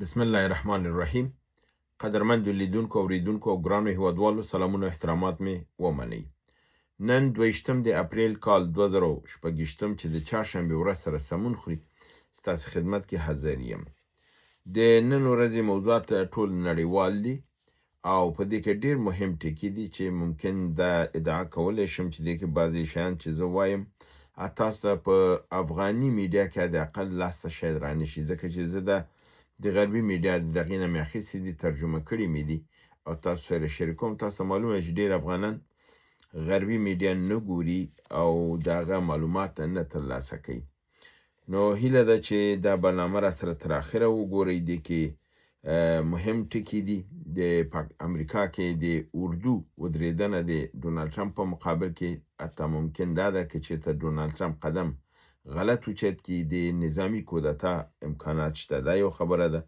بسم الله الرحمن الرحیم. قدرمندو لیدونکو اوریدونکو او ګرانو هیوادوالو سلامونه او احترامات مې ومنئ. نن 22 د اپریل کال 2016 چې د چهارشنبې ورځ سره سمون خوري ستاسو خدمت کې حاضر یم. د نن ورځې موضوعات ټول نړیوال دي او په دې کې ډیر مهم ټکي دي چې ممکن دا ادعا کولی شم چې دې کې بعضې شیان چې زه وایم تاسو په افغاني میډیا کې د اقل لاسته شاید رانشي، ځکه چې زه د غربي میډیا دغې نه مې اخیستې دي، ترجمه کړي مې دي او تاسو سره شریکوم. تاسو معلومه چې ډیر افغانان غربي میډیا نه ګوري او دغه معلومات نه ترلاسه کوي. نو هیله ده چې دا برنامه را سره تر اخره وګورئ. دې کې مهم ټکي دي. د امریکا کې د اردو ودرېدنه د ډونالد ټرمپ په مقابل کې حتی ممکن دا ده که چېرته ډونالد ټرمپ قدم غلط اوچت کړي د نظامي کودتا امکانات شته. دا یو خبره ده.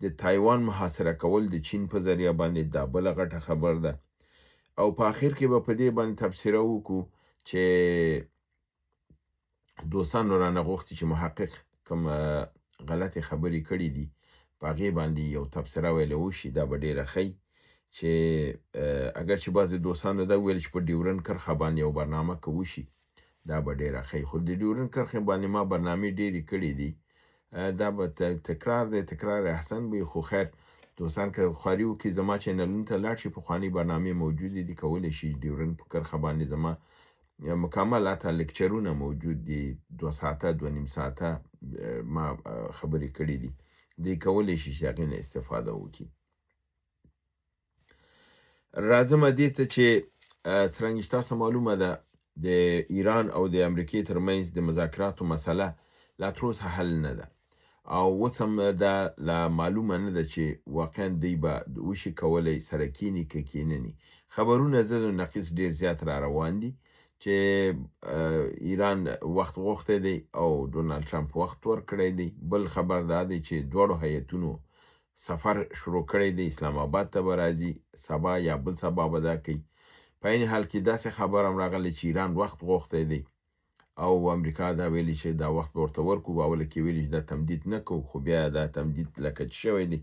د تایوان محاصره کول د چین په ذریعه باندې دا بله غټه خبر ده. او په آخر کې به په دې باندې تبصره وکړو چې دوستانو رانه غوښتي چې محقق کوم غلطې خبرې کړي دي په هغې باندې یو تبصره ویلی وشي. دا به ډېره ښه چې اگر چې بعضې دوستانو دا وویل چې په ډیورنډ کرښه باندې یو برنامه که وشي دا به ډېره ښه. خو د ډیورنډ کرښې باندې ما برنامې ډېرې کړي دي. دا به تکرار دی، تکرار احسن وي. خو خیر دوستان که خواري وکړي زما چینلونو ته لاړ شي، پخوانۍ برنامې موجودې دي، کولی شي ډیورنډ په کرښه باندې زما مکمل حتی لیکچرونه موجود دي، 2 ساعته 2.5 ساعته ما خبرې کړي دي. دی کولی شي چې هغې نه استفاده وکړي. راځم دې ته چې څرنګه چې تاسو معلومه ده د ایران او د امریکې ترمنځ د مذاکراتو مسله لا تر اوسه حل نه ده او اوس هم دا لا معلومه نه ده چې واقعا دوی به وشي کولی سره کینی که کینني. خبرونه زه نقیص ډېر زیات را روان دي چې ایران وخت غوښتی دی او ډونالد ټرمپ وخت ورکړی دی. بل خبر دا دی چې دواړو هیئتونو سفر شروع کړی دی، اسلام آباد ته به راځي، سبا یا بل سبا به دا کوي. په عین حال کې داسې خبر هم راغلی چې ایران وخت غوښتی دی او امریکا دا ویلي چې دا وخت به ورته ورکړو. اوله کې ویلي چې دا تمدید نه کوو، خو بیا دا تمدید لکه چې شوی دی.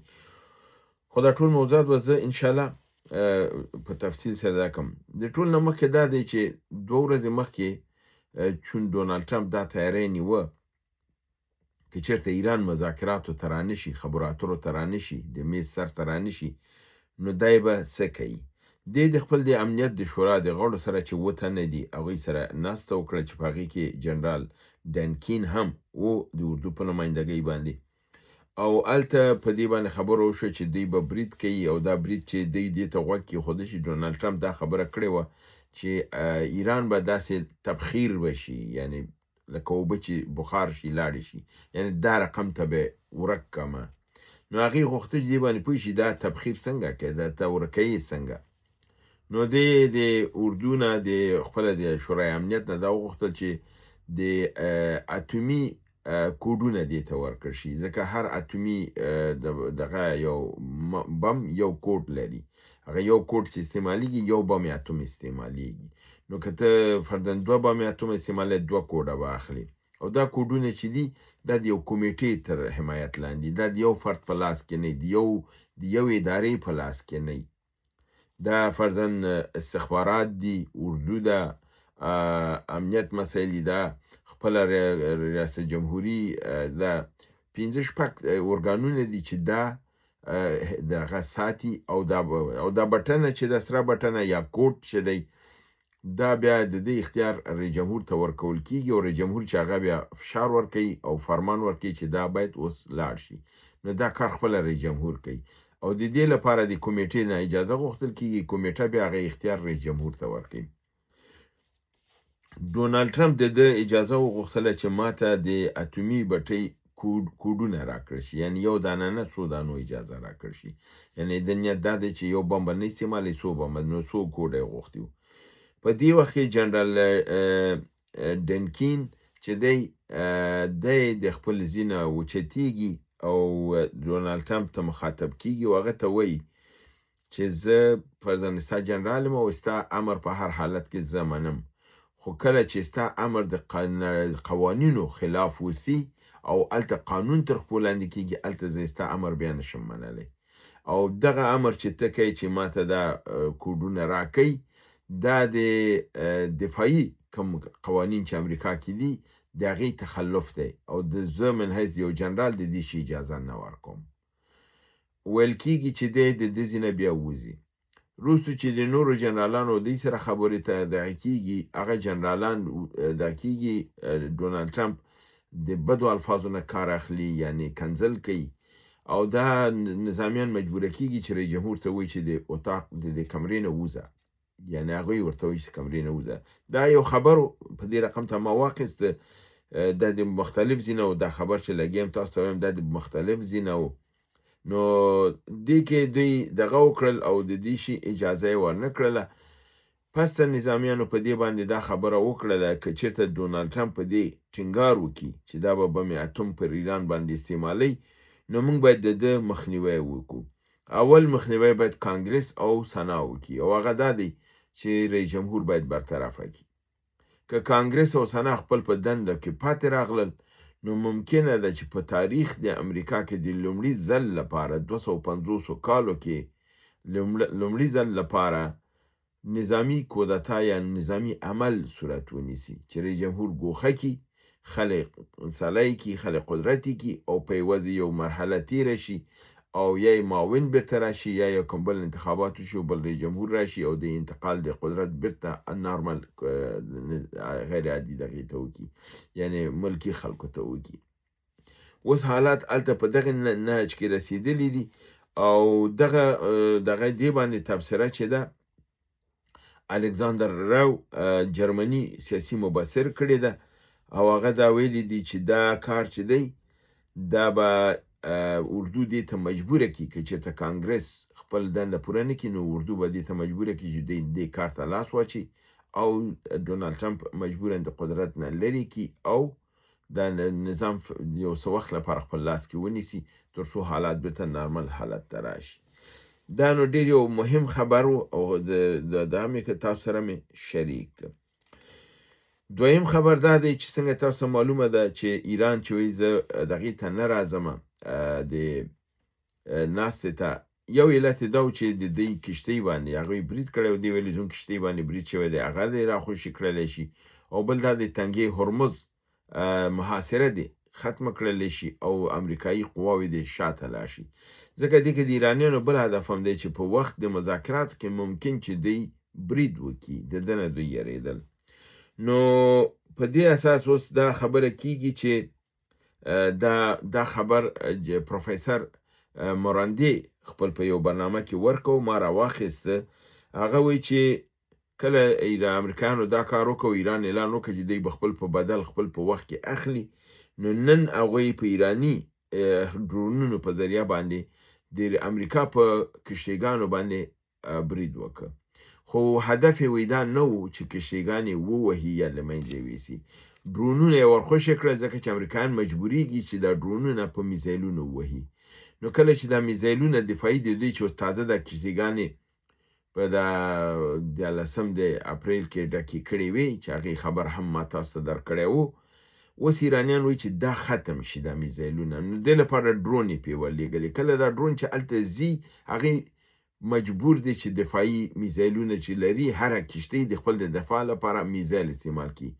خو دا ټول موضوعات به زه انشاءالله په تفصیل سره دا کوم. د ټول نه مخکې دا دی چې 2 ورځې مخکې چون ډونالد ټرمپ دا تیاری نیوه که چېرته ایران مذاکراتو ته رانشي، خبرو اترو ته رانشي، د میز سر ته رانشي، نو دی به څه کوي. دی د خپل د امنیت د شورا د غړو سره چې 7 تنه دي هغوی سره ناسته وکړه چې په هغې کې جنرال ډنکین هم و د اردو په نمایندګۍ باندې. او هلته په دې باندې خبره وشوه چې دوی به برید کوي او دا برید چې دوی دې ته غوږ کېښوده شي. ډونالد ټرمپ دا خبره کړې وه چې ایران به داسې تبخیر بشي، یعنی لکه اوبه چې بخار شي لاړې شي، یعنی دا رقم ته به ورک کمه. نو هغې غوښته چې دې باندې پوه شي دا تبخیر څنګه کوي، دا ته ورکوي څنګه. نو دی د اردو نه د خپله د شورای امنیت نه دا وغوښتل چې د اتومي کوډونه دې ته ورکړ شي، ځکه هر اتومي دغه یو بم یو کوډ لري. هغه یو کوډ چې استعمالیږي یو بم اتوم استعمالیږي. نو که ته فرضاً 2 بم اتوم استعمالی 2 کوډه به اخلي. او دا کوډونه چې دي دا د یو کمیټې تر حمایت لاندې، دا د یو فرد په لاس کې نه، د یو ادارې په لاس کې نه. دا فرضاً استخبارات دي، اردو ده، امنیت مسایل دا خپله ریاست جمهوری دا 5-6 ارګانونه دي چې دا دغه ساتي. او دا بټنه چې دا سره بټنه یا کوډ چې دی دا بیا د دې اختیار رئیس جمهور ته ورکول کیږي او رئیس جمهور چې هغه بیا فشار ورکوي او فرمان ورکوي چې دا باید اوس لاړ شي. نو دا کار خپله رئیس جمهور کوي او د دې لپاره د کمیټې نه اجازه غوښتل کیږي. کمیټه بیا هغه اختیار رئیس جمهور ته ورکوي. ډونالد ټرمپ د ده اجازه وغوښتله چې ماته د اتومي بټۍ کوډونه راکړل شي، یعنی یو دانه نه 100 دانو اجازه راکړل شي. یعنی د نیت دا دی چې یو بم به نه استعمالوي، 100 بم، نو 100 کوډه یې غوښتي وو. په دې وخت کې جنرال ډنکین چې دی د خپل ځینه اوچتېږي او ډونالد ټرمپ ته مخاطب کیږي او هغه ته وایي چې زه فرضاً ستا جنرال یم او ستا امر په هر حالت کې زه منم، خو کله چې ستا امر د قوانینو خلاف وسی او هلته قانون تر خپل لاندې کېږي، هلته زه ستا امر بیا نشم منلی. او دغه امر چې ته کوې چې ماته دا کوډونه راکوي، دا د دفاعي کوم قوانین چې امریکا کې دي د هغې تخلف دی، او زه من حیث یو جنرال د دې شي اجازه نه ورکوم. ویل کېږي چې دی د ده ځینه بیا وځي. وروستو چې د نورو جنرالانو دوی سره خبرې ته دغه کېږي، هغه جنرالان دا کېږي ډونالډ ټرمپ د بدو الفاظو نه کار اخلي، یعنی کنځل کوي، او دا نظامیان مجبوره کېږي چې رئیس جمهور ته وایي چې د اتاق د کمرې نه ووځه، یعنی هغوی ورته وایي چې کمرې نه ووځه. دا یو خبر په دې رقم ته ما واخیسته، دا د مختلف ځینه و، دا خبر چې لګیم تاسو ته وایم دا د مختلف ځینه و. نو دې کې دوی دغه وکړل او د دې شي اجازه یې ورنه کړله. پس ته نظامیانو په دې باندې دا خبره وکړله که چېرته ډونالډ ټرمپ په دې ټینګار وکړي چې دا به بم اتم پر ایران باندې استعمالوي، نو موږ باید د ده مخنیوی وکړو. اول مخنیوی باید کانګرس او سنا وکړي، او هغه دا دی چې رئیس جمهور باید برطرفه کړي. که کانګرس او سنا خپل په دنده کې پاتې راغلل، نو ممکنه ده چې په تاریخ د امریکا کې د لومړي ځل لپاره 250 کالو کې لومړي ځل لپاره نظامی کودتا یا نظامی عمل صورت ونیسي چې رئیس جمهور ګوښه کړي، خلق سلای کی، خلق قدرتی کی، او په یوازې یو مرحله تیره شي، او یا یې معاون بیرته راشي، یا یو کوم بل انتخابات وشي بل رئیس جمهور راشي، او د انتقال د قدرت بیرته نارمل غیر عادي دغې ته وکړي، یعنی ملکي خلکو ته وکړي. اوس حالات هلته په دغه نهج کې رسېدلي دي، او دغه دې باندې تبصره چې ده الکساندر راو جرمني سیاسي مبصر کړې ده، او هغه دا ویلي دي چې دا کار چې دی دا به اردو دې ته مجبوره کړي، که چېرته کانګرس خپل دنده پوره نه کړي، نو اردو به دې ته مجبوره کړي چې دې کار ته لاس واچي، او ډونالډ ټرمپ مجبوره د قدرت نه لرې کړي، او دا نظام یو څه وخت لپاره خپل لاس کې ونیسي، تر څو حالات بیرته نارمل حالت ته راشي. دا نو ډېر یو مهم خبر و، او دا مې که تاسو سره مې شریک. دویم خبر دا دی چې څنګه تاسو معلومه ده چې ایران چې وایي زه دغې ته نه راځم د ناستې ته، یو علت یې دا و چې د دوی کښتۍ باندې هغوی برید کړی و، دوی ویلي زموږ کښتۍ باندې برید شوی دی، هغه دې راخوشي کړلی شي، او بل دا د تنګې هرمز محاصره دې ختمه کړلی شي، او امریکایي قواوې دې شاته لاړ شي. ځکه دې کې د ایرانیانو بل هدف هم دی چې په وخت د مذاکراتو کې ممکن چې دوی برید وکړي، د ده نه دوی یېرېدل. نو په دې اساس اوس دا خبره کېږي چې دا خبر پروفیسر موراندي خپل په یو برنامه کې ورکو، ما راواخیسته. هغه وایي چې کله امریکایانو دا کار وکړ، ایران اعلان وکړ چې دوی به خپل په بدل خپل په وخت کې اخلي، نو نن هغوی په ایراني ډرونونو په ذریعه باندې د امریکا په کښتیګانو باندې برید وکړ. خو هدف یې وایي دا نه و چې کښتیګانې ووهي یا له منځه یوسي، ډرونونه یې ورخوشې کړل، ځکه چې امریکایان مجبوریږي چې دا ډرونونه په میزایلونو ووهي. نو کله چې دا میزایلونه دفاعي د دوی چې اوس تازه دا کښتیګانې په 13 د اپریل کې ډکې کړې وې، چې هغې خبر هم ما تاسو ته درکړی و، اوس ایرانیان وایي چې دا ختم شي دا میزایلونه، نو دې لپاره ډرون یې پرې ورلېږلي. کله دا ډرون چې هلته ځي، هغې مجبور دی چې دفاعي میزایلونه چې لري، هره کښتۍ د خپل د دفاع لپاره میزایل استعمال کړي،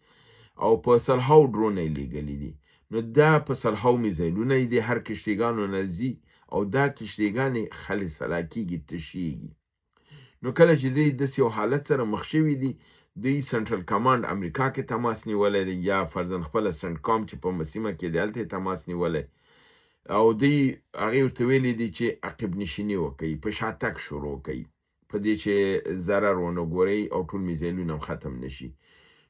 او په سلهاو ډرونه یې لېږلي دي. نو دا په سلهاو میزایلونه یې د هر کښتیګانو نه ځي، او دا کښتیګانې خلصلا کېږي، تشېږي. نو کله چې دوی داسې یو حالت سره مخ شوي دي، دوی سنټرل کمانډ امریکا کې تماس نیولی دی، یا فرضاً خپله سنټ کام چې په سیمه کې دی هلته یې تماس نیولی، او دوی هغې ورته ویلي دي چې عقب نشیني وکوي، په شاتګ شروع کوي، په دې چې ضرر ونه ګورئ او ټول میزایلونه هم ختم نشي.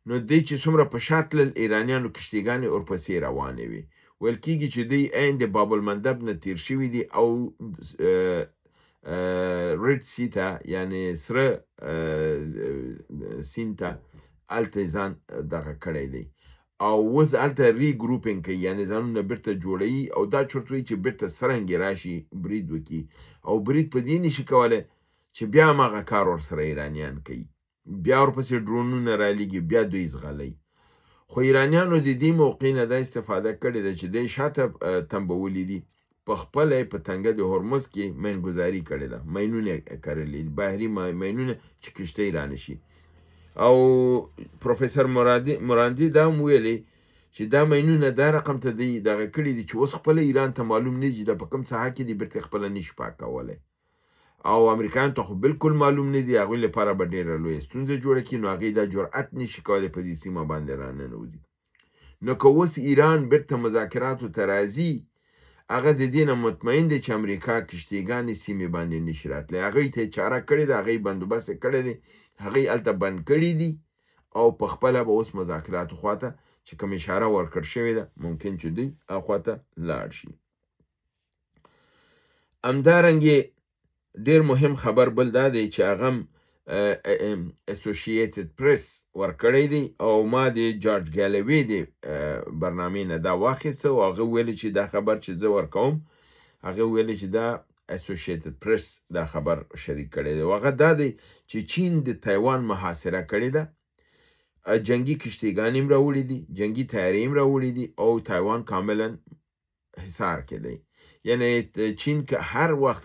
نو دوی چې څومره په شا تلل، ایرانیانو کښتیګانې ورپسې روانې وې. ویل کېږي چې دوی عین د باب المندب نه تېر شوي دي، او ریډ سی ته، یعنې سره سیند ته هلته ځان دغه کړی دی، او اوس هلته ری ګروپینګ کوي، یعنې ځانونه بیرته جوړوي، او دا چورت وایي چې بیرته څرنګې راشي برید وکړي، او برید په دې نشي کولی چې بیا هماغه کار ورسره ایرانیان کوي، بیا ورپسې ډرونونه رالیږي، بیا دوی ځغلوي. خو ایرانیانو د دې موقع نه دا استفاده کړې ده چې دوی شاته تنبولي دي، په خپله یې په تنګه د هرمز کې مینګزاري کړې ده، مینونه کرلي دي، بحري مینونه چې کشتۍ رانشي. او پروفیسور مراندي دا هم ویلي چې دا مینونه دا رقم ته دی دغه کړي دي چې اوس خپله ایران ته معلوم نه دي چې دا په کوم ساحه کې دي بیرته خپله نشي پاکولی، او امریکایانو ته خو بالکل معلوم نه دي، هغوی لپاره به ډېره لویه ستونزه جوړه کړي، نو هغوی دا جرأت نشي کولی په دې سیمه باندې راننوځي. نو که اوس ایران بیرته مذاکراتو ته راځي، هغه د دې نه مطمئن دی چې امریکا کشتیګانې سیمې باندې نشي راتلی، هغوی ته یې چاره کړې ده، هغوی بندوبست یې کړی دی، هغوی هلته بند کړي دي، او په خپله به اوس مذاکراتو خواته چې کوم اشاره ورکړ شوې ده ممکن چې دوی هاخوا ته لاړ شي. همدارنګې ډېر مهم خبر بل دا دی چې هغه هم اسوسییټډ پریس ورکړی دی، او ما د جارج ګالوی د برنامې نه دا واخیسته، او هغه ویلي چې دا خبر چې زه ورکوم، هغه ویلي چې دا اسوسییټډ پریس دا خبر شریک کړی دی، او هغه دا دی چې چین د تایوان محاصره کړې ده، جنگي کشتیګانې هم راوړي دي، جنگي طیارې هم راوړي دي، او تایوان کاملا حصار کې دی. یعنی چین که هر وخت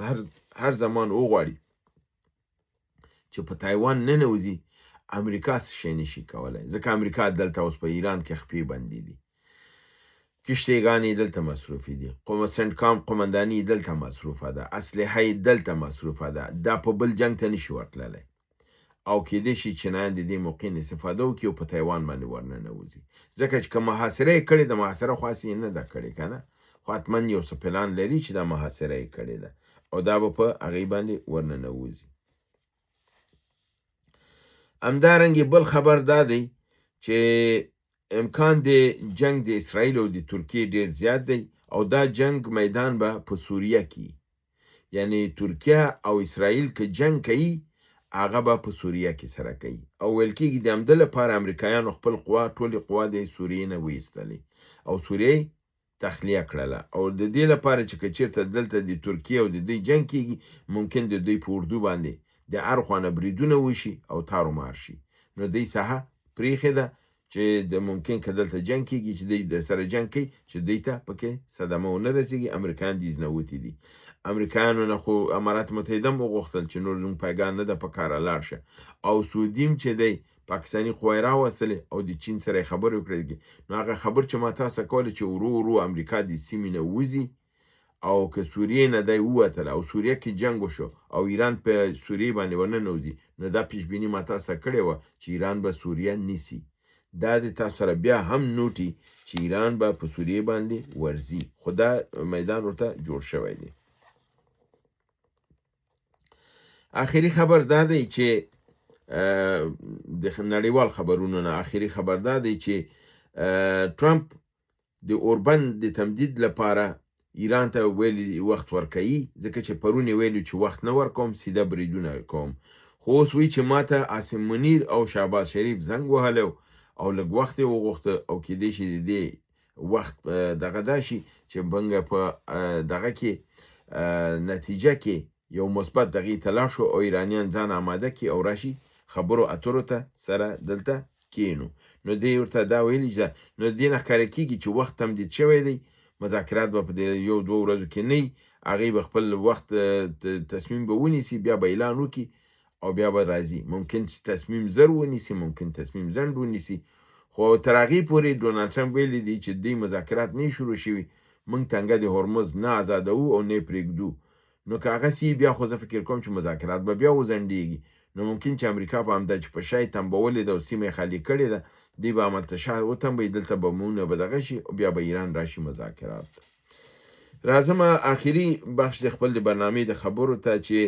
هر زمان وغواړي چې په تایوان ننوځي، امریکا څه شی نشي کولی، ځکه امریکا دلته اوس په ایران کې خپې بندي دي، کشتیګانې دلته مصروفې دي، سنټکام قمنداني دلته مصروفه ده، اسلحه یې دلته مصروفه ده، دا په بل جنګ ته نشي ورتللی، او کېدای شي چینایان د دې موقع نه استفاده وکړي او په تایوان باندې ورننوځي، ځکه چې که محاصره یې کړې ده، محاصره خو هسې یې نه ده کړې که نه، خو حتما یو څه پلان لري چې دا محاصره یې کړې ده، او دا به په هغې باندې ورننوځي. همدارنګې بل خبر دا دی چې امکان د جنگ د اسرائیل او د ترکیې ډېر زیات دی، او دا جنگ میدان به په سوریه کې، یعنی ترکیه او اسرائیل که جنگ کوي، هغه به په سوریه کې سره کوي، او ویل کېږي د همده لپاره امریکایانو خپل قوا ټولې قوا د سوریې نه وایستلې او سوریه تخلیه کړله، او د دې لپاره چې که چېرته دلته د ترکیې او د دوی جنګ کېږي، ممکن د دوی په اردو باندې د هر خوا نه بریدونه وشي او تار و مار شي، نو دوی ساحه پرېښې ده چې د ممکن که دلته جنګ کېږي چې دوی د سره جنګ کوي چې دوی ته پکې صدمه ونه رسېږي. امریکایان دې ننوتي دي، امریکایانو نه خو امارات متحده هم وغوښتل چې نور زموږ پیګان نه ده په کاره لاړ شه، او سعودي هم چې دی پاکستاني قوې راوستلې او د چین سره یې خبرې وکړې، نو هغه خبر چې ما تاسو کولی چې ورو ورو امریکا د سیمې نه وځي، او که سوریې نه دی ووتله او سوریه کې جنګ وشو او ایران په سوریې باندې ورننوځي، نو دا پیشبیني ما تاسو کړې وه چې ایران به سوریه نیسي، دا د تاسو سره بیا هم نوټي چې ایران به په سوریې باندې ورځي، خو دا میدان ورته جوړ شوی دی. آخري خبر دا دی چې د نړیوال خبرونو نه آخري خبر دا دی چې ټرمپ د اوربند د تمدید لپاره ایران ته ویلي وخت ورکوي، ځکه چې پرون یې ویلي چې وخت نه ورکوم، سیده بریدونه کوم، خو اوس وایي چې ما ته عاصم منیر او شهباز شریف زنګ وهلی او لږ وخت یې وغوښته، او کېدای شي د دې وخت دغه دا شي چې بنګه په دغه کې نتیجه کې یو مثبت دغې ته لاړ شو، او ایرانیان ځان آماده کړي او راشي خبرو اترو ته سره دلته کېنو. نو دی ورته دا ویلي چې نو دې نه ښکاره کېږي چې وخت تمدید شوی دی، مذاکرات به په یو دوه ورځو کې نه وي، هغوی به خپل وخت تصمیم به ونیسي، بیا به اعلان وکړي او بیا به راځي، ممکن چې تصمیم زر ونیسي، ممکن تصمیم ځنډ ونیسي، خو تر هغې پورې ډونالډ ټرمپ ویلي دی چې دوی مذاکرات نه شروع شوي، موږ تنګه د هرمز نه ازادوو او نه یې پرېږدو، نو که هغسې بیا خو زه فکر کوم چې مذاکرات به بیا وځنډېږي، نو ممکن چې امریکا په همدا چې په شا یې تنبولې ده او سیمه یې خالي کړې ده، دوی به همالته شا وتنبوي، دلته بمونه به دغه شي، بیا به ایران راشي مذاکرات. راځم آخري بخش د خپل د برنامې د خبرو ته چې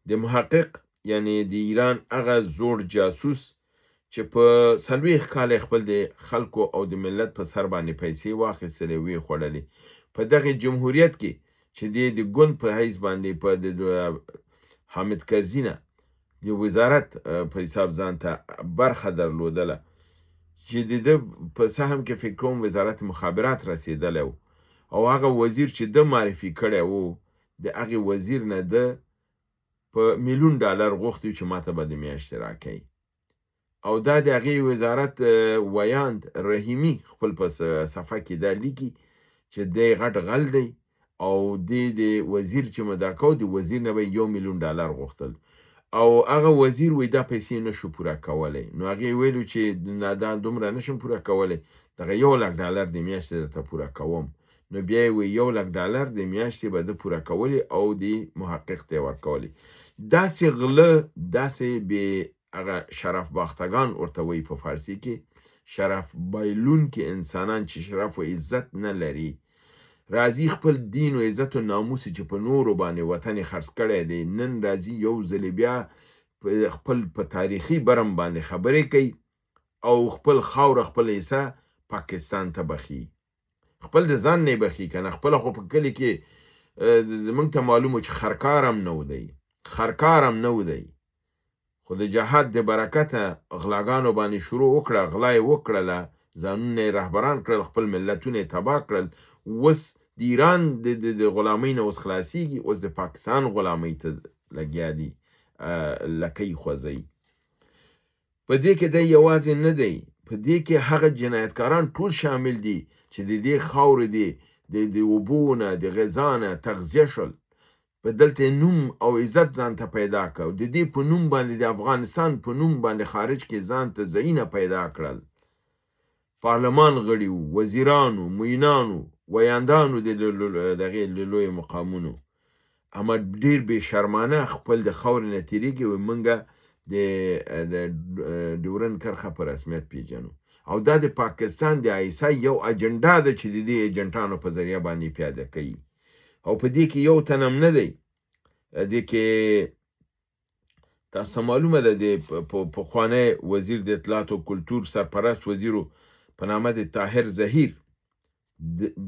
د محقق یعنی د ایران هغه زوړ جاسوس چې په 40 کاله خپل د خلکو او د ملت په سر باندې پیسې واخیستلې وې خوړلې، په دغه جمهوریت کې چې د ګوند په حیث باندې په د حامد کرزي نه د وزارت په حساب ځان ته برخه درلودله، چې د ده په سهم کې فکر کوم وزارت مخابرات رسېدلی و، او هغه وزیر چې ده معرفي کړی و، د هغې وزیر نه ده په $1,000,000 غوښتي چې ماته به د میاشتې راکوي، او دا د هغې وزارت ویاند رحیمي خپل په صفحه کې دا لیکي چې دی غټ غل دی او دی د وزیر چې مداکو د وزیر نه به $1,000,000 غوښتل او هغه وزیر وی دا پیسې نشو پوره کولی نو هغې ویلو چې دا دومره نشم پوره کولی دغه $1,00,000 د میاشتې درته پوره کوم نو بیا یې وی $1,00,000 د میاشتې به ده پوره کولی او د محقق ته یې ورکولی داسې غله داسې بې هغه شرف باختگان ورته وی په فارسي کې شرف بایلونکي انسانان چې شرف و عزت نه لري راځي خپل دین او عزت او ناموس چې په نورو باندې وطن خرڅ کړی دی نن راځي یو ځل بیا خپل په تاریخي برم باندې خبرې کوي او خپل خاوره خپل حصه پاکستان ته بخي خپل د ځان نه بخي کنه خپل خو په کلی کې موږ ته معلومه چې خرکارم نه ودی خو د جهاد د برکته غلاګانو باندې شروع وکړه غلا یې وکړله ځانونه یې رهبران کړل خپل ملتونه یې تباه کړل اوس د ایران د غلامۍ نه اوس خلاصیږي اوس د پاکستان غلامۍ ته لګیا دي لکۍ خوځوي په دې کې دی یوازې نه دی په دې کې هغه جنایتکاران ټول شامل دي چې د دې خاورې د اوبو نه د غذا نه تغذیه شول په دلته نوم او عزت ځان ته پیدا کړ د دې په نوم باندې د افغانستان په نوم باندې خارج کې ځان ته ځایونه پیدا کړل پارلمان غړي وزیرانو معینانو ویاندانو دغه لوی مقامونو اما ډیر به شرمانه خپل د خاورې نه تیریږي و منګه د ډیورن کرخه په رسمیت پیژنو او دا د پاکستان د ایسا یو اجنډا ده چې د دې ایجنټانو په ذریعہ باندې پیاده کوي او په دې کې یو تنم نه دی دې کې تاسو معلومه ده د پخوانی وزیر د اطلاعات او کلتور سرپرست وزیرو په نامه د طاهر ظهیر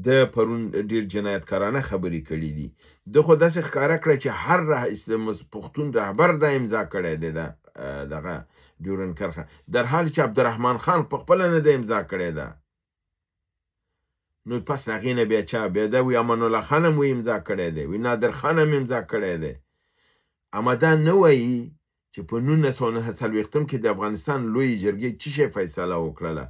د پرون ډیر جنایتکارانه خبرې کړې دي د خو داسې ښکاره کړه چې هر پښتون رهبر دا امضا کړی دی دغه ډیورن کرښه در حال چې عبدالرحمن خان په خپله نه ده امضا کړی ده نو پس هغې نه بیا چا بیا ده وی امان الله خان هم وی امضا کړی دی وی نادر خان هم امضا کړی دی اما دا نه وایي چې په 1949 کې د افغانستان لوی جرګې څه شی فیصله وکړله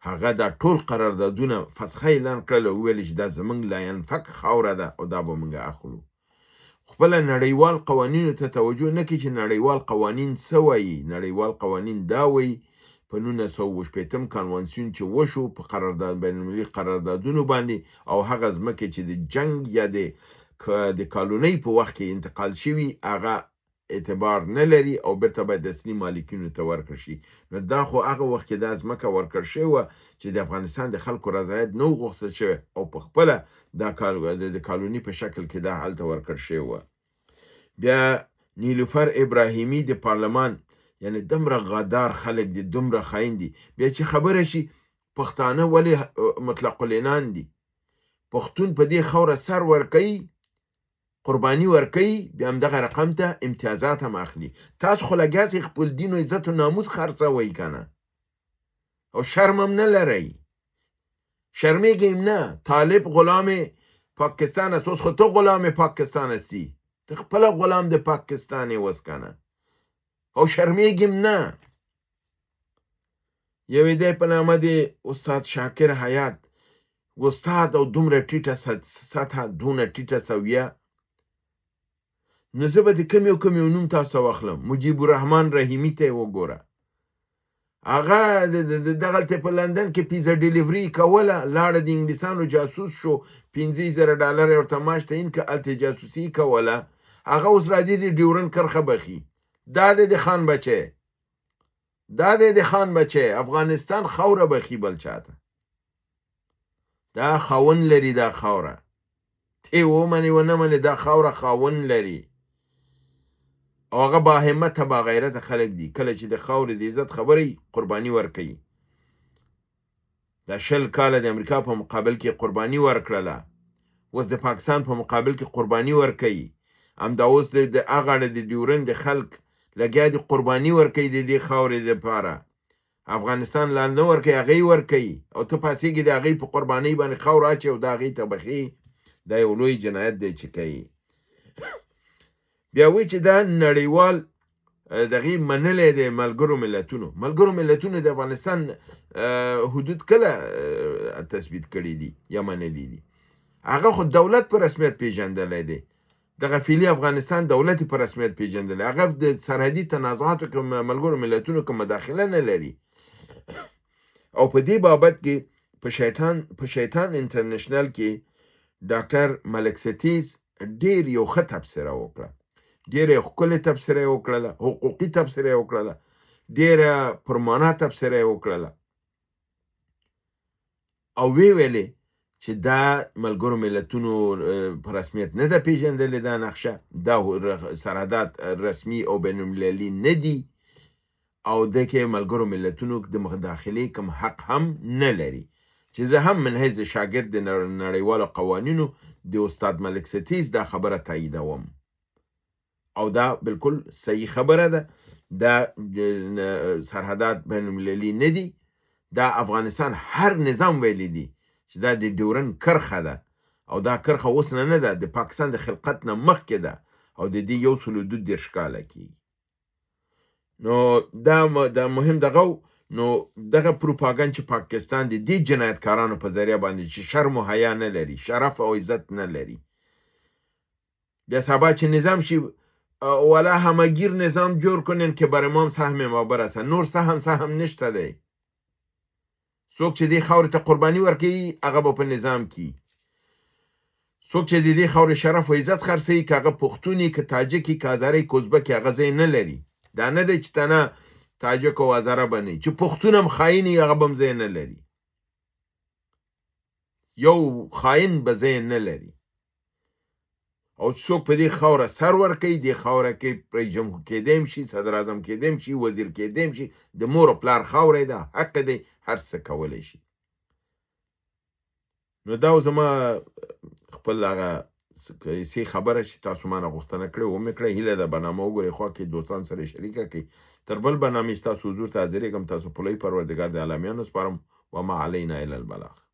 هغه دا ټول قراردادونه فسخه اعلان کړل او ویل چې دا زمونږ لا ينفک خاوره ده او دا به موږ اخلو خپل نړیوال قوانینو ته توجه نه کوي چې نړیوال قوانین څه وایي نړیوال قوانین دا وایي په 1980 کنوانسیون چې وشو په بین المللي قراردادونو باندې او هغه ځمکې چې د جنگ یا د کالونۍ په وخت کې انتقال شوي هغه اعتبار نه لري او بیرته باید د اصلي مالکینو ته ورکړل شي نو دا خو هغه وخت کې دا ځمکه ورکړل شوې وه چې د افغانستان د خلکو رضایت نه و غوښتل شوی او په خپله د کالوني په شکل کې دا هلته ورکړل شوی وه بیا نیلوفر ابراهیمي د پارلمان یعنی دومره غدار خلک دي دومره خاین دي بیا چې خبره شي پښتانه ولې مطلق العنان دي پښتون په دې خوره سر ورکوي قرباني ورکوي بیا همدغه رقم ته امتیازات هم اخلي تاسو خو لګیاسې خپل دین و عزت و ناموس خرڅوئ کنه او شرم هم نه لرئ شرمېږئ نه طالب غلام پاکستان است اوس خو تو غلام پاکستان هستی ته خپله غلام د پاکستان یې اوس کنه او شرمېږم نه یو دی په نامه د استاد شاکر حیات استاد او دومره ټیټه سطحه دونه ټیټه سویه نو زه به د کم یو نوم تاسو واخلم مجیب الرحمن رحیمي ته یې وګوره هغه دغلته په لندن کې پیزا ډیلیوري کوله لاړه د انګلیسانو جاسوس شو $15,000 یې ورته معاش تعیین که هلته جاسوسي کوله هغه اوس راځي د ډیورن کرښه بخي دا دی د خان بچی دا دی د خان بچی افغانستان خوره بخي بل چاته دا خاون لري دا خوره ته ومنې ونه منې دا خوره خاون لري او هغه با همته با غیرته خلک دي کله چې د خاورې د عزت خبرې قرباني ورکوي دا 20 کاله د امریکا په مقابل کې قرباني ورکړله اوس د پاکستان په مقابل کې قرباني ورکوي همدا اوس د هغه د ډیورن د خلک لګیا دي قرباني ورکوي د دې خاورې دپاره افغانستان لا نه ورکوي هغې ورکوي او ته پاسېږي د هغې په قربانۍ باندې خاوره اچې او د هغې ته بخي دا یو لوی جنایت دی چې کوي بیا وایي چې دا نړیوال دغه منلې د ملګرو ملتونو د افغانستان حدود کله تثبیت کړي دي یا منلي دي هغه خو دولت په رسمیت پیژندلی دی دغه فعلي افغانستان دولت په رسمیت پیژندلی هغه د سرحدي تنازعاتو کې ملګرو ملتونو کې مداخله نه لري او په دې بابت کې په شیطان انټرنیشنل کې ډاکټر ملک ستیز ډیر یو ښه تبصره وکړه ډیره ښکلې تبصره یې وکړله حقوقي تبصره یې وکړله ډیره پرمانه تبصره یې وکړله او وی ویلې چې دا ملګرو ملتونو په رسمیت نه ده پیژندلې دا نقشه دا سرحدات رسمي او بین المللي نه دي او د کې ملګرو ملتونو د مداخلې کوم حق هم نه لري چې زه هم من حیث شاګرد د نړیوالو قوانینو د استاد ملک ستیز دا خبره تاییدوم او دا بالکل صحیح خبره ده دا سرحدات بین المللي نه دي دا افغانستان هر نظام ویلی دي چې دا د ډیورن کرخه ده او دا کرخه اوس نه ده د پاکستان د خلقت نه مخکې ده او د دې 132 کاله کې نو دا مهم دغه نو دغه پروپاګاندا چې پاکستان د دې جنایتکارانو په ذریعہ باندې چې شرم او حیا نه لري شرف او عزت نه لري بیا سبا چې نظام شي ولا همگیر نظام جور کنن که بر امام سهم ما برسه نور سهم نشته دی څوک چې دې خاورې ته قرباني ورکوي هغه به په نظام کې څوک چې د دې خاورې شرف او عزت خرڅوي که هغه پښتون که تاجک که هزاره که ازبک هغه ځای نه لري دا نه دی چې تنه تاجک او هزاره به نه چې پښتون هم خاین هغه به هم ځای نه لري یو خاین به ځای نه لري او څوک په دې خاوره سر ورکوي دې خاوره کې رئیس جمهور کېدیم شي صدر اعظم کېدیم شي وزیر کېدیم شي د مور او پلار خاوره ده حق دی هر څه کولی شي نو دا زما خپل هغه سی خبره چې تاسو مانه غوښتنه کړې و مې کړې هیله ده برنامه وګورئ خوا کې دوستان سره شریکه کړئ تر بل برنامې ستاسو حضور ته حاضرېږم تاسو په لوی پروردګار د عالمیانو سپارم وما علینا الا البلاغ